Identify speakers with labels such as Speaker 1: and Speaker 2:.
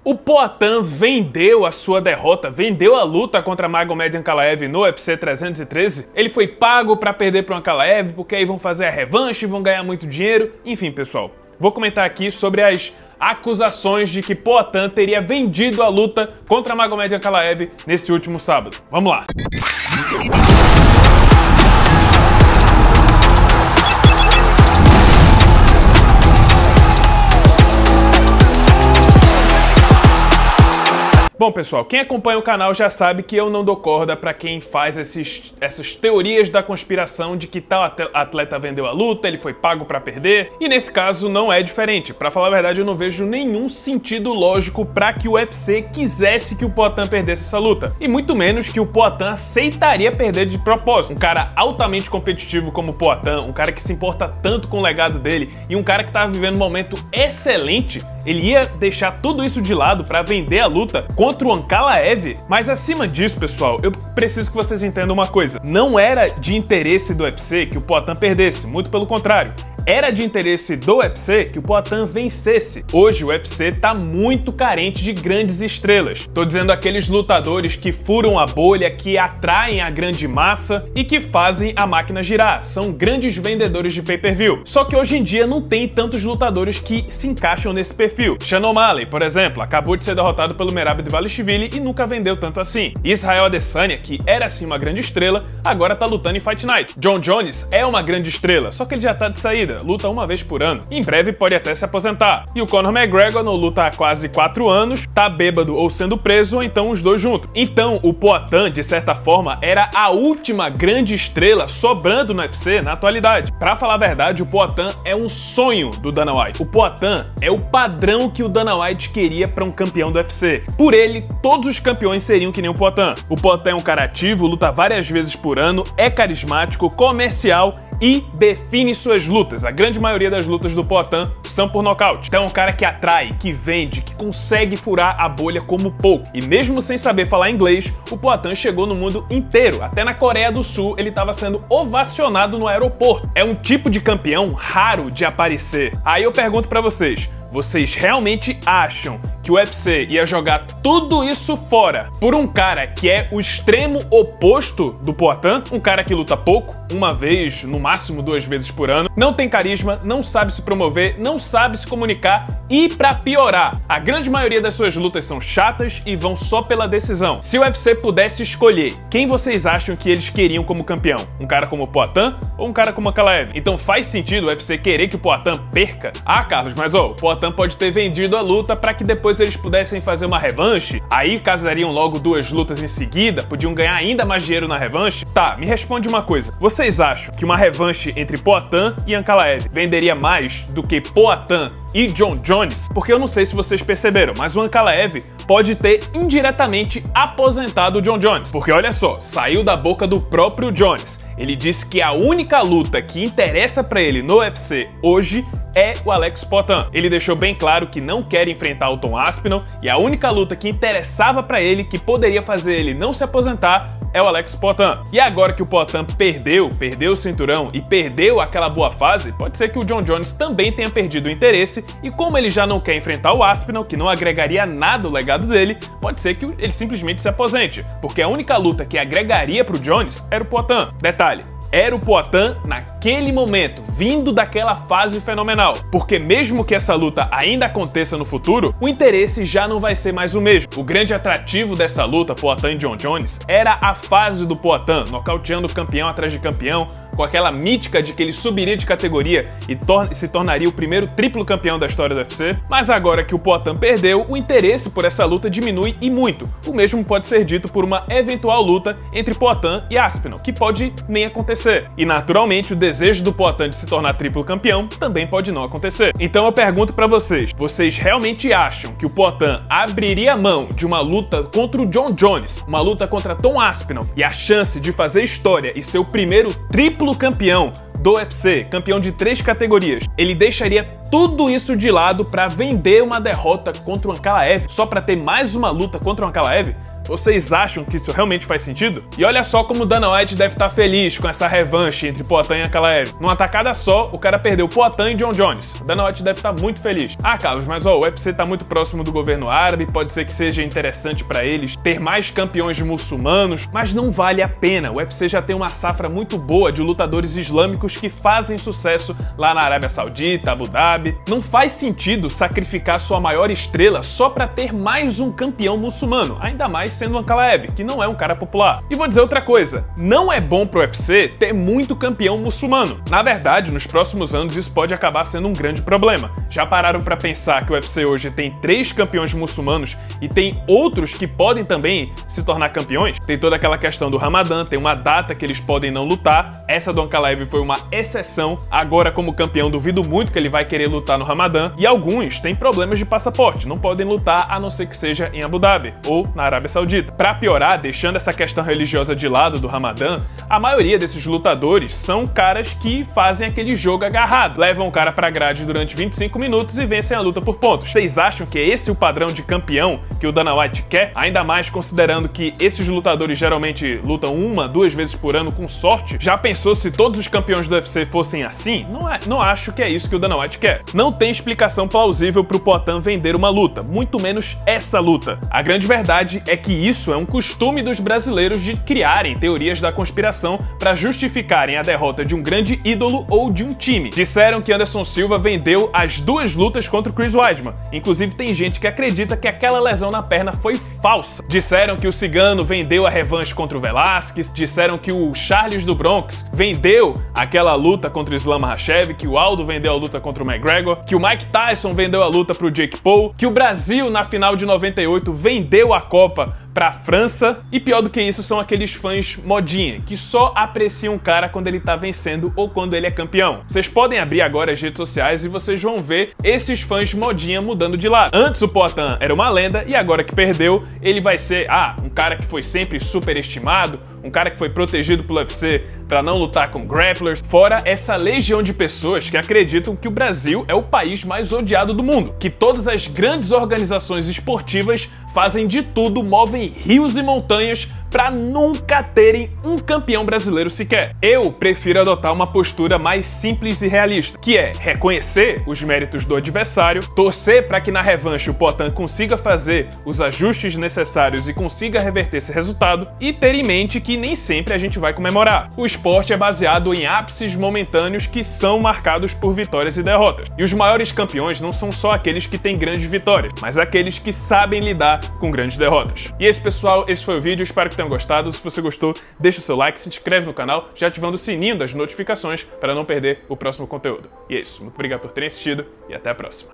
Speaker 1: O Poatan vendeu a sua derrota, vendeu a luta contra Magomed Ankalaev no UFC 313. Ele foi pago para perder para o Ankalaev, porque aí vão fazer a revanche, vão ganhar muito dinheiro. Enfim, pessoal, vou comentar aqui sobre as acusações de que Poatan teria vendido a luta contra Magomed Ankalaev nesse último sábado. Vamos lá! Bom, pessoal, quem acompanha o canal já sabe que eu não dou corda pra quem faz essas teorias da conspiração de que tal atleta vendeu a luta, ele foi pago pra perder, e nesse caso não é diferente. Pra falar a verdade, eu não vejo nenhum sentido lógico pra que o UFC quisesse que o Poatan perdesse essa luta, e muito menos que o Poatan aceitaria perder de propósito. Um cara altamente competitivo como o Poatan, um cara que se importa tanto com o legado dele, e um cara que tava vivendo um momento excelente, ele ia deixar tudo isso de lado pra vender a luta contra o Ankalaev? Mas acima disso, pessoal, eu preciso que vocês entendam uma coisa. Não era de interesse do UFC que o Poatan perdesse, muito pelo contrário. Era de interesse do UFC que o Poatan vencesse. Hoje o UFC tá muito carente de grandes estrelas. Tô dizendo aqueles lutadores que furam a bolha, que atraem a grande massa e que fazem a máquina girar. São grandes vendedores de pay-per-view. Só que hoje em dia não tem tantos lutadores que se encaixam nesse perfil. Sean O'Malley, por exemplo, acabou de ser derrotado pelo Merab Dvalishvili e nunca vendeu tanto assim. Israel Adesanya, que era sim uma grande estrela, agora tá lutando em Fight Night. Jon Jones é uma grande estrela, só que ele já tá de saída. Luta uma vez por ano. Em breve pode até se aposentar. E o Conor McGregor não luta há quase 4 anos, tá bêbado ou sendo preso, ou então os dois juntos. Então o Poatan, de certa forma, era a última grande estrela sobrando no UFC na atualidade. Pra falar a verdade, o Poatan é um sonho do Dana White. O Poatan é o padrão que o Dana White queria pra um campeão do UFC. Por ele, todos os campeões seriam que nem o Poatan. O Poatan é um cara ativo, luta várias vezes por ano, é carismático, comercial e define suas lutas. A grande maioria das lutas do Poatan são por nocaute. Então é um cara que atrai, que vende, que consegue furar a bolha como pouco. E mesmo sem saber falar inglês, o Poatan chegou no mundo inteiro. Até na Coreia do Sul ele estava sendo ovacionado no aeroporto. É um tipo de campeão raro de aparecer. Aí eu pergunto pra vocês realmente acham que o UFC ia jogar tudo isso fora por um cara que é o extremo oposto do Poatan? Um cara que luta pouco, uma vez, no máximo 2 vezes por ano, não tem carisma, não sabe se promover, não sabe se comunicar e, pra piorar, a grande maioria das suas lutas são chatas e vão só pela decisão. Se o UFC pudesse escolher, quem vocês acham que eles queriam como campeão? Um cara como o Poatan ou um cara como o Ankalaev? Então faz sentido o UFC querer que o Poatan perca? Ah, Carlos, mas o Poatan pode ter vendido a luta para que depois eles pudessem fazer uma revanche, aí casariam logo 2 lutas em seguida, podiam ganhar ainda mais dinheiro na revanche? Tá, me responde uma coisa, vocês acham que uma revanche entre Poatan e Ankalaev venderia mais do que Poatan e Jon Jones? Porque eu não sei se vocês perceberam, mas o Ankalaev pode ter indiretamente aposentado o Jon Jones. Porque olha só, saiu da boca do próprio Jones. Ele disse que a única luta que interessa pra ele no UFC hoje é o Alex Poatan. Ele deixou bem claro que não quer enfrentar o Tom Aspinall e a única luta que interessava pra ele, que poderia fazer ele não se aposentar, é o Alex Poatan. E agora que o Poatan perdeu o cinturão e perdeu aquela boa fase, pode ser que o Jon Jones também tenha perdido o interesse e como ele já não quer enfrentar o Aspinall, que não agregaria nada ao legado dele, pode ser que ele simplesmente se aposente, porque a única luta que agregaria pro Jones era o Poatan. Detalhe, era o Poatan naquele momento, vindo daquela fase fenomenal. Porque mesmo que essa luta ainda aconteça no futuro, o interesse já não vai ser mais o mesmo. O grande atrativo dessa luta, Poatan e Jon Jones, era a fase do Poatan, nocauteando campeão atrás de campeão, com aquela mítica de que ele subiria de categoria e se tornaria o primeiro triplo campeão da história do UFC. Mas agora que o Poatan perdeu, o interesse por essa luta diminui e muito. O mesmo pode ser dito por uma eventual luta entre Poatan e Aspinall, que pode nem acontecer. E naturalmente o desejo do Poatan de se tornar triplo campeão também pode não acontecer. Então eu pergunto pra vocês realmente acham que o Poatan abriria mão de uma luta contra o Jon Jones, uma luta contra Tom Aspinall e a chance de fazer história e ser o primeiro triplo campeão do UFC, campeão de 3 categorias, ele deixaria tudo isso de lado pra vender uma derrota contra o Ankalaev só pra ter mais uma luta contra o Ankalaev? Vocês acham que isso realmente faz sentido? E olha só como o Dana White deve estar feliz com essa revanche entre Poatan e Ankalaev. Numa tacada só, o cara perdeu Poatan e John Jones. O Dana White deve estar muito feliz. Ah, Carlos, mas ó, o UFC tá muito próximo do governo árabe, pode ser que seja interessante para eles ter mais campeões muçulmanos, mas não vale a pena. O UFC já tem uma safra muito boa de lutadores islâmicos que fazem sucesso lá na Arábia Saudita, Abu Dhabi. Não faz sentido sacrificar sua maior estrela só para ter mais um campeão muçulmano, ainda mais sendo o Ankalaev, que não é um cara popular. E vou dizer outra coisa, não é bom pro UFC ter muito campeão muçulmano. Na verdade, nos próximos anos isso pode acabar sendo um grande problema. Já pararam para pensar que o UFC hoje tem 3 campeões muçulmanos e tem outros que podem também se tornar campeões? Tem toda aquela questão do Ramadã, tem uma data que eles podem não lutar. Essa do Ankalaev foi uma exceção. Agora, como campeão, duvido muito que ele vai querer lutar no Ramadã. E alguns têm problemas de passaporte, não podem lutar a não ser que seja em Abu Dhabi ou na Arábia Saudita. Para piorar, deixando essa questão religiosa de lado do Ramadã, a maioria desses lutadores são caras que fazem aquele jogo agarrado. Levam o cara pra grade durante 25 minutos e vencem a luta por pontos. Vocês acham que é esse o padrão de campeão que o Dana White quer? Ainda mais considerando que esses lutadores geralmente lutam 1, 2 vezes por ano com sorte. Já pensou se todos os campeões do UFC fossem assim? Não acho que é isso que o Dana White quer. Não tem explicação plausível pro Poatan vender uma luta, muito menos essa luta. A grande verdade é que isso é um costume dos brasileiros de criarem teorias da conspiração para justificarem a derrota de um grande ídolo ou de um time. Disseram que Anderson Silva vendeu as 2 lutas contra o Chris Weidman. Inclusive tem gente que acredita que aquela lesão na perna foi falsa. Disseram que o Cigano vendeu a revanche contra o Velasquez, disseram que o Charles do Bronx vendeu aquela luta contra o Islam Makhachev, que o Aldo vendeu a luta contra o McGregor, que o Mike Tyson vendeu a luta pro Jake Paul, que o Brasil na final de 98 vendeu a Copa pra França, e pior do que isso são aqueles fãs modinha, que só apreciam o cara quando ele tá vencendo ou quando ele é campeão. Vocês podem abrir agora as redes sociais e vocês vão ver esses fãs modinha mudando de lado. Antes o Poatan era uma lenda e agora que perdeu, ele vai ser, um cara que foi sempre superestimado, um cara que foi protegido pelo UFC pra não lutar com grapplers, fora essa legião de pessoas que acreditam que o Brasil é o país mais odiado do mundo, que todas as grandes organizações esportivas fazem de tudo, movem rios e montanhas para nunca terem um campeão brasileiro sequer. Eu prefiro adotar uma postura mais simples e realista, que é reconhecer os méritos do adversário, torcer para que na revanche o Poatan consiga fazer os ajustes necessários e consiga reverter esse resultado, e ter em mente que nem sempre a gente vai comemorar. O esporte é baseado em ápices momentâneos que são marcados por vitórias e derrotas. E os maiores campeões não são só aqueles que têm grandes vitórias, mas aqueles que sabem lidar com grandes derrotas. E esse, pessoal, esse foi o vídeo, espero que tenham gostado. Se você gostou, deixa o seu like, se inscreve no canal, já ativando o sininho das notificações para não perder o próximo conteúdo. E é isso, muito obrigado por terem assistido e até a próxima.